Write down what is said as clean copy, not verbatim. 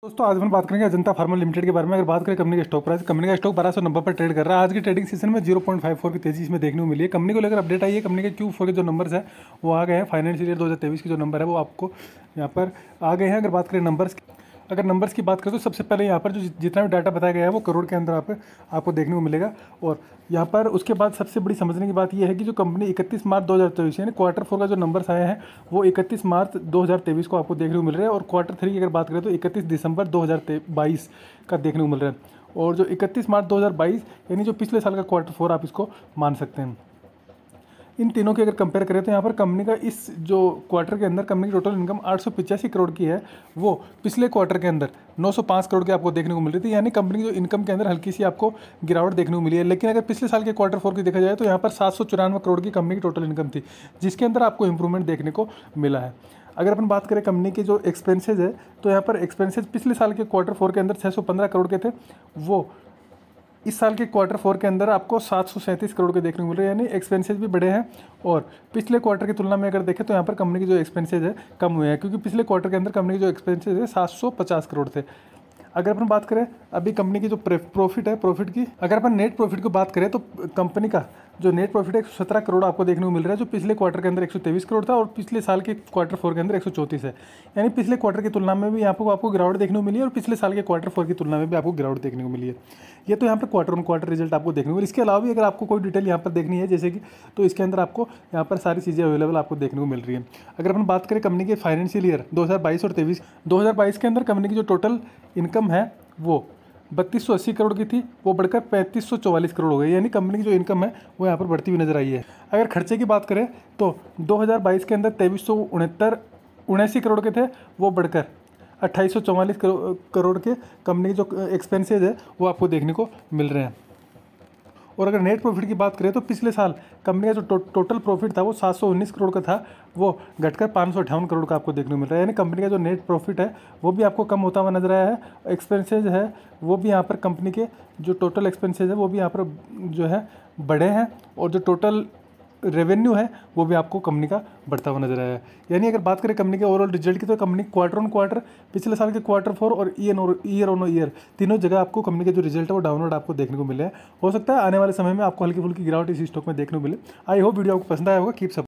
दोस्तों आज हम बात करेंगे अजंता फार्मा लिमिटेड के बारे में। अगर बात करें कंपनी का स्टॉक प्राइस, कंपनी का स्टॉक 1290 पर ट्रेड कर रहा है। आज की ट्रेडिंग सेशन में 0.54 की तेजी इसमें देखने को मिली है। कंपनी को लेकर अपडेट आई है। कंपनी के Q4 के जो नंबर्स है वो आ गए हैं। फाइनेंशियल ईयर 2023 के जो नंबर है वो आपको यहाँ पर आ गए हैं। अगर बात करें नंबर्स की बात करें तो सबसे पहले यहाँ पर जो जितना भी डाटा बताया गया है वो करोड़ के अंदर आपको देखने को मिलेगा। और यहाँ पर उसके बाद सबसे बड़ी समझने की बात यह है कि जो कंपनी 31 मार्च 2023 यानी क्वार्टर 4 का जो नंबर्स आए हैं वो 31 मार्च 2023 को आपको देखने को मिल रहे हैं। और क्वार्टर 3 की अगर बात करें तो 31 दिसंबर 2022 का देखने को मिल रहा है। और जो 31 मार्च 2022 यानी जो पिछले साल का क्वार्टर 4 आप इसको मान सकते हैं। इन तीनों की अगर कंपेयर करें तो यहाँ पर कंपनी का इस जो क्वार्टर के अंदर कंपनी की टोटल इनकम 885 करोड़ की है, वो पिछले क्वार्टर के अंदर 905 करोड़ की आपको देखने को मिल रही थी। यानी कंपनी की जो इनकम के अंदर हल्की सी आपको गिरावट देखने को मिली है। लेकिन अगर पिछले साल के क्वार्टर 4 की देखा जाए तो यहाँ पर 794 करोड़ की कंपनी की टोटल इनकम थी, जिसके अंदर आपको इंप्रूवमेंट देखने को मिला है। अगर अपन बात करें कंपनी के जो एक्सपेंसेज है तो यहाँ पर एक्सपेंसेज पिछले साल के क्वार्टर 4 के अंदर 615 करोड़ के थे, वो इस साल के क्वार्टर 4 के अंदर आपको 737 करोड़ के देखने को मिल रहे हैं। यानी एक्सपेंसेस भी बढ़े हैं। और पिछले क्वार्टर की तुलना में अगर देखें तो यहाँ पर कंपनी के जो एक्सपेंसेस है कम हुए हैं, क्योंकि पिछले क्वार्टर के अंदर कंपनी के जो एक्सपेंसेस है 750 करोड़ थे। अगर अपन बात करें अभी कंपनी की जो प्रॉफिट है, प्रॉफिट की अगर अपन नेट प्रॉफिट की बात करें तो कंपनी का जो नेट प्रॉफिट है 117 करोड़ आपको देखने को मिल रहा है, जो पिछले क्वार्टर के अंदर 123 करोड़ था और पिछले साल के क्वार्टर 4 के अंदर 134 है। यानी पिछले क्वार्टर की तुलना में भी यहाँ पर आपको गिरावट देखने को मिली है और पिछले साल के क्वार्टर 4 की तुलना में भी आपको गिरावट देखने को मिली है। ये तो यहाँ पर क्वार्टर ऑन क्वार्टर रिजल्ट आपको देखने को मिले। इसके अलावा भी अगर आपको कोई डिटेल यहाँ पर देखनी है जैसे कि, तो इसके अंदर आपको यहाँ पर सारी चीज़ें अवेलेबल आपको देखने को मिल रही है। अगर अपन बात करें कंपनी के फाइनेंशियल ईयर 2022 और 2022 के अंदर कंपनी की जो टोटल इनकम है वो 3280 करोड़ की थी, वो बढ़कर 3544 करोड़ हो गई। यानी कंपनी की जो इनकम है वो यहाँ पर बढ़ती हुई नजर आई है। अगर खर्चे की बात करें तो 2022 के अंदर 2379 करोड़ के थे, वो बढ़कर 2844 करोड़ के कंपनी के जो एक्सपेंसेज है वो आपको देखने को मिल रहे हैं। और अगर नेट प्रॉफिट की बात करें तो पिछले साल कंपनी का जो टोटल प्रॉफिट था वो 719 करोड़ का था, वो घटकर 558 करोड़ का आपको देखने को मिल रहा है। यानी कंपनी का जो नेट प्रॉफिट है वो भी आपको कम होता हुआ नजर आया है। एक्सपेंसेज है वो भी यहाँ पर कंपनी के जो टोटल एक्सपेंसेज है वो भी यहाँ पर जो है बढ़े हैं, और जो टोटल रेवेन्यू है वो भी आपको कंपनी का बढ़ता हुआ नजर आया है। यानी अगर बात करें कंपनी के ओवरऑल रिजल्ट की तो कंपनी क्वार्टर ऑन क्वार्टर, पिछले साल के क्वार्टर 4 और ईयर ऑन ईयर तीनों जगह आपको कंपनी के जो रिजल्ट है वो डाउनवर्ड आपको देखने को मिले हैं। हो सकता है आने वाले समय में आपको हल्की फुल्की गिरावट इस स्टॉक में देखने को मिले। आई होप वीडियो आपको पसंद आया होगा। Keep support.